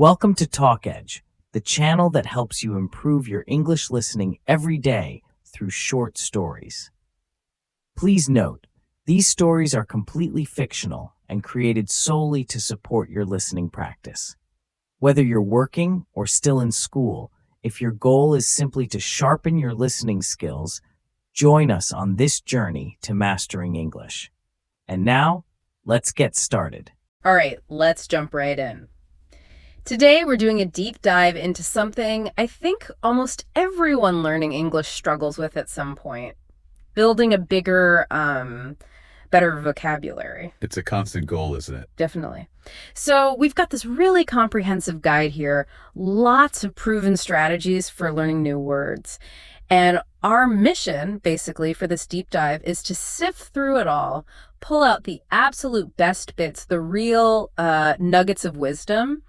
Welcome to Talk Edge, the channel that helps you improve your English listening every day through short stories. Please note, these stories are completely fictional and created solely to support your listening practice. Whether you're working or still in school, if your goal is simply to sharpen your listening skills, join us on this journey to mastering English. And now, let's get started. All right, let's jump right in. Today, we're doing a deep dive into something I think almost everyone learning English struggles with at some point: building a bigger, better vocabulary. It's a constant goal, isn't it? Definitely. So we've got this really comprehensive guide here, lots of proven strategies for learning new words. And our mission, basically, for this deep dive is to sift through it all, pull out the absolute best bits, the real nuggets of wisdom.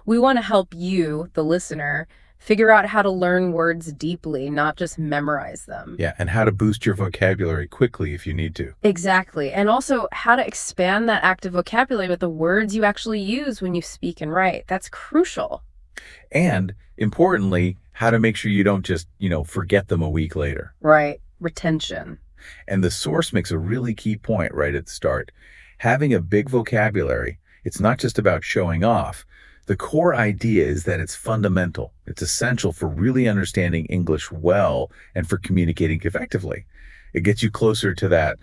We want to help you, the listener, figure out how to learn words deeply, not just memorize them. Yeah, and how to boost your vocabulary quickly if you need to. Exactly. And also how to expand that active vocabulary with the words you actually use when you speak and write. That's crucial. And importantly, how to make sure you don't just, forget them a week later. Right. Retention. And the source makes a really key point right at the start. Having a big vocabulary, it's not just about showing off. The core idea is that it's fundamental. It's essential for really understanding English well and for communicating effectively. It gets you closer to that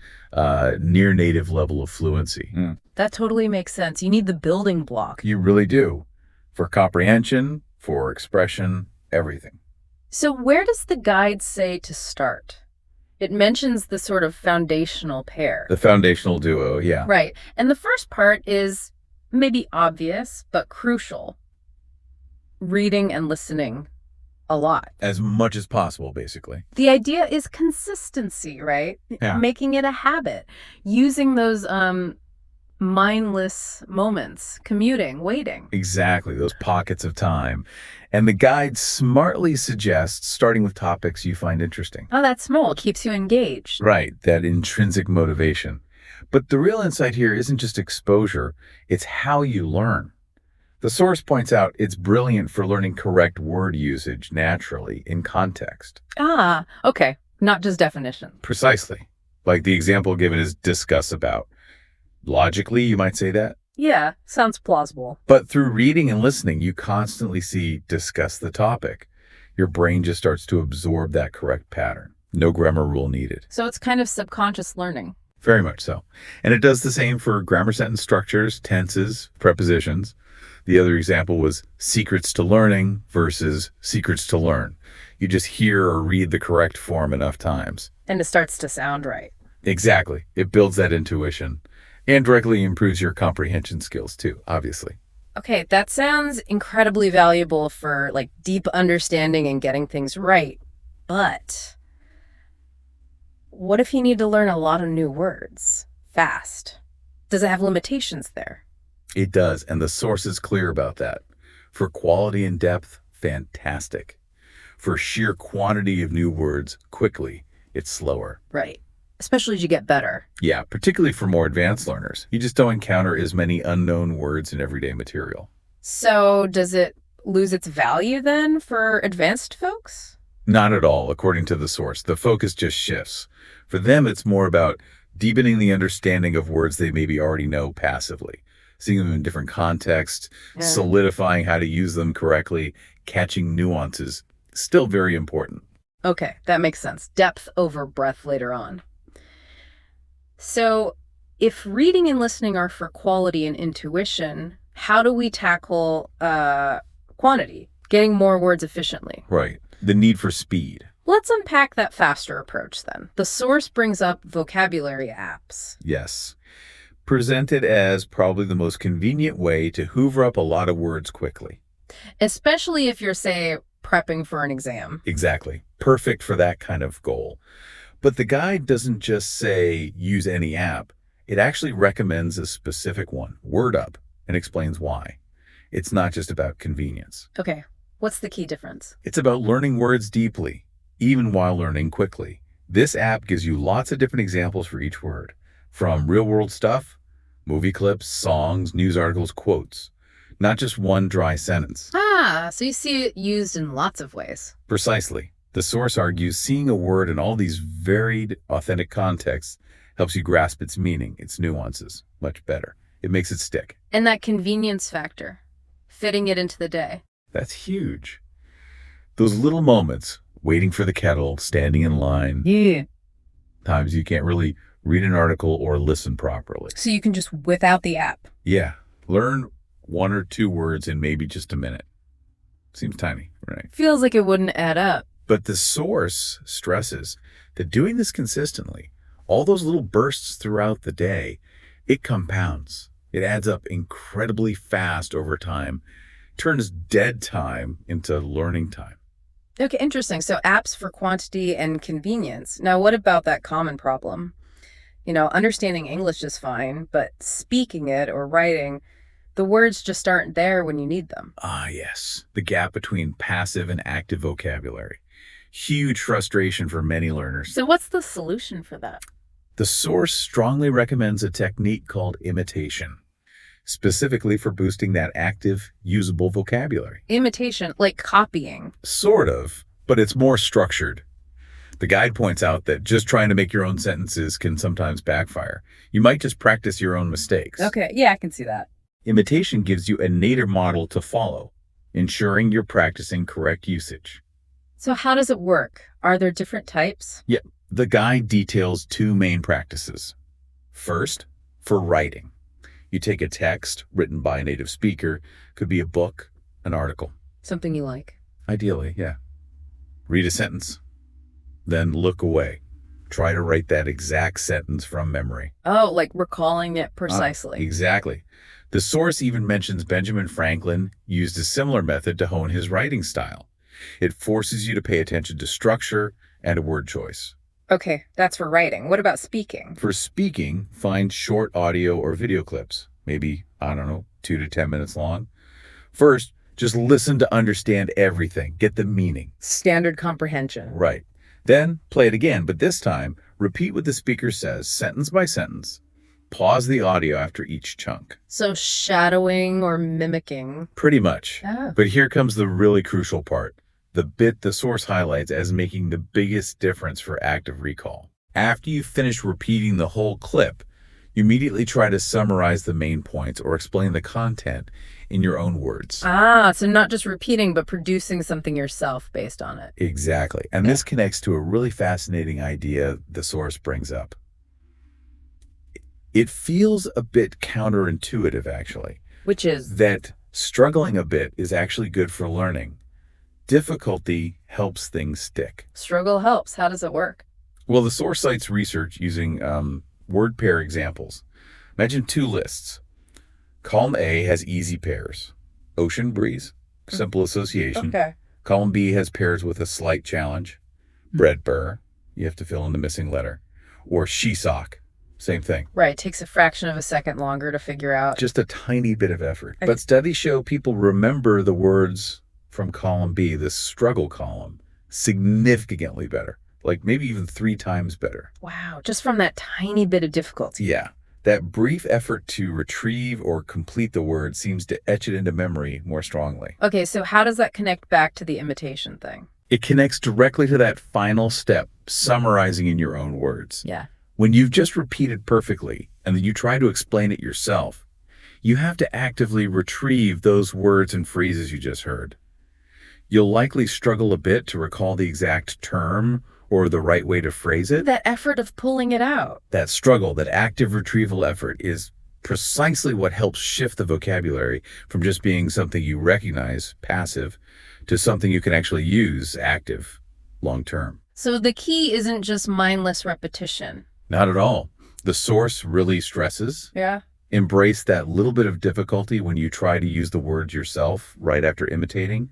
near native level of fluency. That totally makes sense. You need the building block. You really do. For comprehension, for expression, everything. So where does the guide say to start? It mentions the sort of foundational pair. The foundational duo, yeah. Right. And the first part is maybe obvious, but crucial. Reading and listening a lot. As much as possible, basically. The idea is consistency, right? Yeah. Making it a habit. Using those mindless moments, commuting, waiting. Exactly, those pockets of time. And the guide smartly suggests starting with topics you find interesting. Oh, that's small. Keeps you engaged. Right, that intrinsic motivation. But the real insight here isn't just exposure, it's how you learn. The source points out it's brilliant for learning correct word usage naturally in context. Ah, okay. Not just definition. Precisely. Like the example given is discuss about. Logically, you might say that. Yeah, sounds plausible. But through reading and listening, you constantly see discuss the topic. Your brain just starts to absorb that correct pattern. No grammar rule needed. So it's kind of subconscious learning. Very much so. And it does the same for grammar sentence structures, tenses, prepositions. The other example was secrets to learning versus secrets to learn. You just hear or read the correct form enough times. And it starts to sound right. Exactly. It builds that intuition and directly improves your comprehension skills too, obviously. Okay, that sounds incredibly valuable for deep understanding and getting things right. But what if you need to learn a lot of new words fast? Does it have limitations there? It does, and the source is clear about that. For quality and depth, fantastic. For sheer quantity of new words, quickly, it's slower. Right. Especially as you get better. Yeah, particularly for more advanced learners. You just don't encounter as many unknown words in everyday material. So does it lose its value then for advanced folks? Not at all, according to the source. The focus just shifts. For them, it's more about deepening the understanding of words they maybe already know passively, seeing them in different contexts, solidifying how to use them correctly, catching nuances. Still very important. Okay, that makes sense. Depth over breadth later on. So if reading and listening are for quality and intuition, how do we tackle quantity, getting more words efficiently? Right. The need for speed. Let's unpack that faster approach then. The source brings up vocabulary apps. Yes. Presented as probably the most convenient way to hoover up a lot of words quickly. Especially if you're, say, prepping for an exam. Exactly. Perfect for that kind of goal. But the guide doesn't just say use any app. It actually recommends a specific one, WordUp, and explains why. It's not just about convenience. Okay. What's the key difference? It's about learning words deeply, even while learning quickly. This app gives you lots of different examples for each word, from real-world stuff, movie clips, songs, news articles, quotes, not just one dry sentence. Ah, so you see it used in lots of ways. Precisely. The source argues seeing a word in all these varied, authentic contexts helps you grasp its meaning, its nuances, much better. It makes it stick. And that convenience factor, fitting it into the day. That's huge. Those little moments, waiting for the kettle, standing in line, Yeah. times you can't really read an article or listen properly. So you can just whip out the app. Yeah, learn 1 or 2 words in maybe just a minute. Seems tiny, right? Feels like it wouldn't add up. But the source stresses that doing this consistently, all those little bursts throughout the day, it compounds. It adds up incredibly fast over time, turns dead time into learning time. Okay, interesting. So apps for quantity and convenience. Now, what about that common problem? Understanding English is fine, but speaking it or writing, the words just aren't there when you need them. Ah, yes. The gap between passive and active vocabulary. Huge frustration for many learners. So what's the solution for that? The source strongly recommends a technique called imitation, specifically for boosting that active, usable vocabulary. Imitation, like copying. Sort of, but it's more structured. The guide points out that just trying to make your own sentences can sometimes backfire. You might just practice your own mistakes. Okay, yeah, I can see that. Imitation gives you a native model to follow, ensuring you're practicing correct usage. So how does it work? Are there different types? Yeah, the guide details 2 main practices. First, for writing. You take a text written by a native speaker, could be a book, an article. Something you like. Ideally, yeah. Read a sentence, then look away. Try to write that exact sentence from memory. Oh, like recalling it precisely. Exactly. The source even mentions Benjamin Franklin used a similar method to hone his writing style. It forces you to pay attention to structure and a word choice. Okay, that's for writing. What about speaking? For speaking, find short audio or video clips, maybe, 2 to 10 minutes long. First, just listen to understand everything. Get the meaning. Standard comprehension. Right. Then play it again, but this time, repeat what the speaker says, sentence by sentence. Pause the audio after each chunk. So shadowing or mimicking. Pretty much. Oh. But here comes the really crucial part. The bit the source highlights as making the biggest difference for active recall. After you finish repeating the whole clip, you immediately try to summarize the main points or explain the content in your own words. Ah, so not just repeating, but producing something yourself based on it. Exactly. And this connects to a really fascinating idea the source brings up. It feels a bit counterintuitive, actually. Which is? That struggling a bit is actually good for learning. Difficulty helps things stick. Struggle helps. How does it work? Well, the source cites research using word pair examples. Imagine 2 lists. Column A has easy pairs. Ocean breeze, simple association. Okay. Column B has pairs with a slight challenge. Bread burr, you have to fill in the missing letter. Or she sock, same thing. Right. Takes a fraction of a second longer to figure out. Just a tiny bit of effort. But studies show people remember the words from column B, this struggle column, significantly better. Like maybe even 3 times better. Wow. Just from that tiny bit of difficulty. Yeah. That brief effort to retrieve or complete the word seems to etch it into memory more strongly. Okay, so how does that connect back to the imitation thing? It connects directly to that final step, summarizing in your own words. Yeah. When you've just repeated perfectly and then you try to explain it yourself, you have to actively retrieve those words and phrases you just heard. You'll likely struggle a bit to recall the exact term or the right way to phrase it. That effort of pulling it out. That struggle, that active retrieval effort is precisely what helps shift the vocabulary from just being something you recognize, passive, to something you can actually use, active, long term. So the key isn't just mindless repetition. Not at all. The source really stresses. Yeah. Embrace that little bit of difficulty when you try to use the words yourself right after imitating.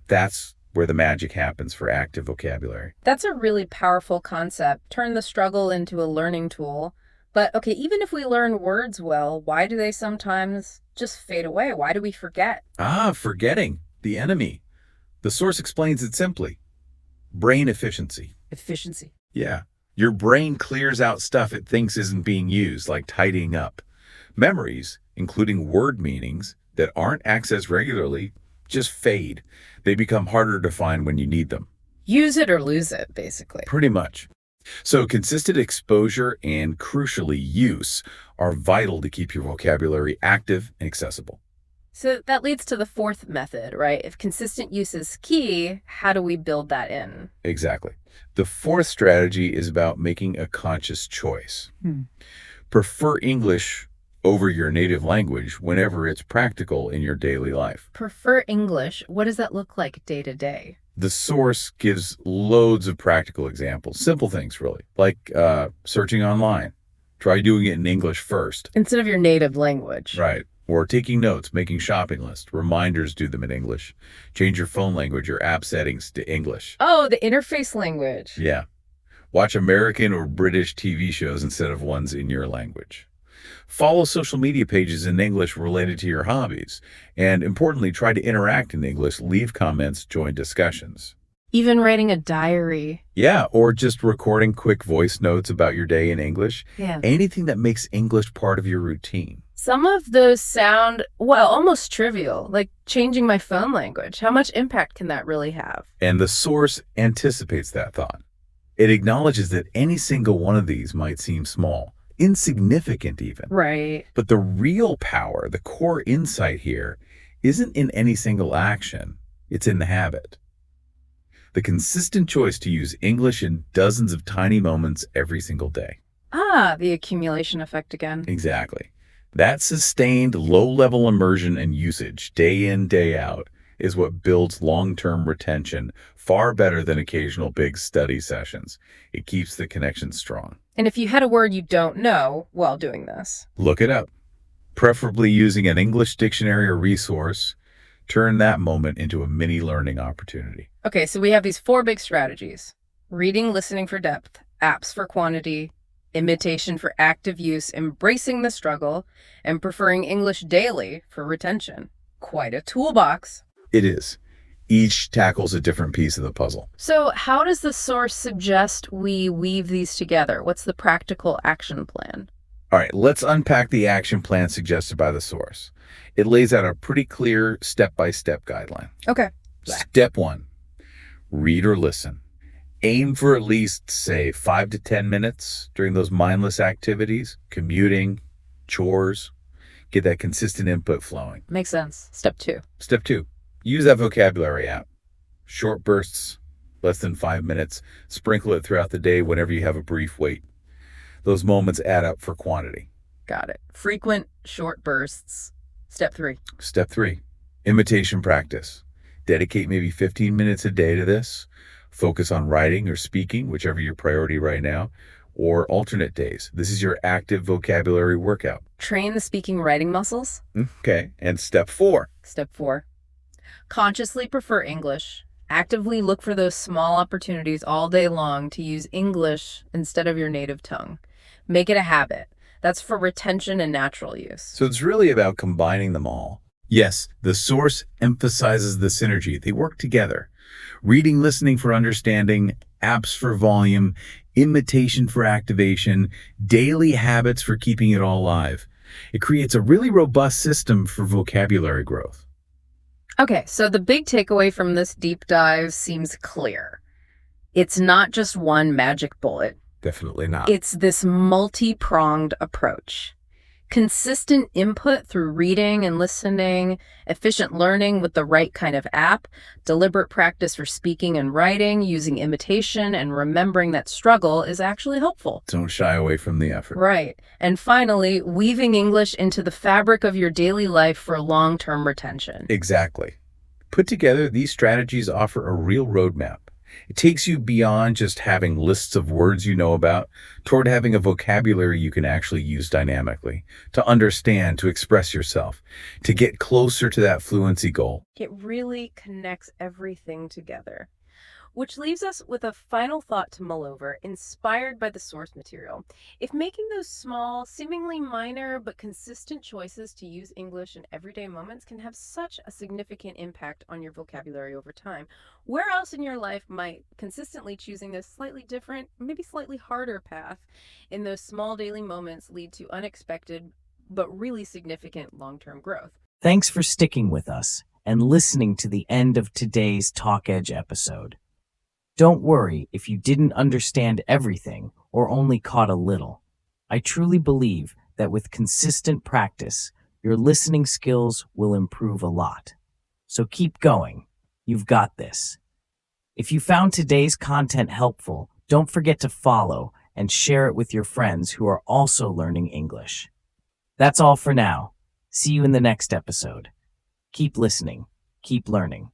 That's where the magic happens for active vocabulary. That's a really powerful concept. Turn the struggle into a learning tool. But okay, even if we learn words well, why do they sometimes just fade away? Why do we forget? Forgetting. The enemy. The source explains it simply. Brain efficiency. Efficiency. Yeah. Your brain clears out stuff it thinks isn't being used, like tidying up. Memories, including word meanings, that aren't accessed regularly just fade. They become harder to find when you need them. Use it or lose it, basically. Pretty much. So consistent exposure and, crucially, use are vital to keep your vocabulary active and accessible. So that leads to the fourth method, right? If consistent use is key, how do we build that in? Exactly. The fourth strategy is about making a conscious choice. Prefer English over your native language whenever it's practical in your daily life. Prefer English. What does that look like day to day? The source gives loads of practical examples, simple things really, like searching online. Try doing it in English first. Instead of your native language. Right. Or taking notes, making shopping lists. Reminders, do them in English. Change your phone language or app settings to English. Oh, the interface language. Yeah. Watch American or British TV shows instead of ones in your language. Follow social media pages in English related to your hobbies. And importantly, try to interact in English, leave comments, join discussions. Even writing a diary. Yeah, or just recording quick voice notes about your day in English. Yeah. Anything that makes English part of your routine. Some of those sound, well, almost trivial, like changing my phone language. How much impact can that really have? And the source anticipates that thought. It acknowledges that any single one of these might seem small, insignificant even. Right. But the real power, the core insight here, isn't in any single action. It's in the habit. The consistent choice to use English in dozens of tiny moments every single day. Ah, the accumulation effect again. Exactly. That sustained low-level immersion and usage, day in, day out, is what builds long-term retention far better than occasional big study sessions. It keeps the connection strong. And if you had a word you don't know while doing this, Look it up. Preferably using an English dictionary or resource, turn that moment into a mini learning opportunity. okay, so we have these four big strategies: reading, listening for depth, apps for quantity, imitation for active use, embracing the struggle, and preferring English daily for retention. Quite a toolbox. It is. Each tackles a different piece of the puzzle. So how does the source suggest we weave these together? What's the practical action plan? All right, let's unpack the action plan suggested by the source. It lays out a pretty clear step-by-step guideline. Okay. Step 1, read or listen. Aim for at least, say, 5 to 10 minutes during those mindless activities, commuting, chores. Get that consistent input flowing. Makes sense. Step 2. Step 2, use that vocabulary app. Short bursts, less than 5 minutes. Sprinkle it throughout the day whenever you have a brief wait. Those moments add up for quantity. Got it. Frequent, short bursts. Step 3. Step 3, imitation practice. Dedicate maybe 15 minutes a day to this. Focus on writing or speaking, whichever your priority right now, or alternate days. This is your active vocabulary workout. Train the speaking writing muscles. Okay, and step 4. Step 4. Consciously prefer English. Actively look for those small opportunities all day long to use English instead of your native tongue. Make it a habit. That's for retention and natural use. So it's really about combining them all. Yes, the source emphasizes the synergy. They work together. Reading, listening for understanding, apps for volume, imitation for activation, daily habits for keeping it all alive. It creates a really robust system for vocabulary growth. Okay, so the big takeaway from this deep dive seems clear. It's not just one magic bullet. Definitely not. It's this multi-pronged approach. Consistent input through reading and listening, efficient learning with the right kind of app, deliberate practice for speaking and writing, using imitation, and remembering that struggle is actually helpful. Don't shy away from the effort. Right. And finally, weaving English into the fabric of your daily life for long-term retention. Exactly. Put together, these strategies offer a real roadmap. It takes you beyond just having lists of words you know about toward having a vocabulary you can actually use dynamically, to understand, to express yourself, to get closer to that fluency goal. It really connects everything together. Which leaves us with a final thought to mull over, inspired by the source material. If making those small, seemingly minor, but consistent choices to use English in everyday moments can have such a significant impact on your vocabulary over time, where else in your life might consistently choosing this slightly different, maybe slightly harder path in those small daily moments lead to unexpected, but really significant long-term growth? Thanks for sticking with us and listening to the end of today's Talk Edge episode. Don't worry if you didn't understand everything or only caught a little. I truly believe that with consistent practice, your listening skills will improve a lot. So keep going. You've got this. If you found today's content helpful, don't forget to follow and share it with your friends who are also learning English. That's all for now. See you in the next episode. Keep listening. Keep learning.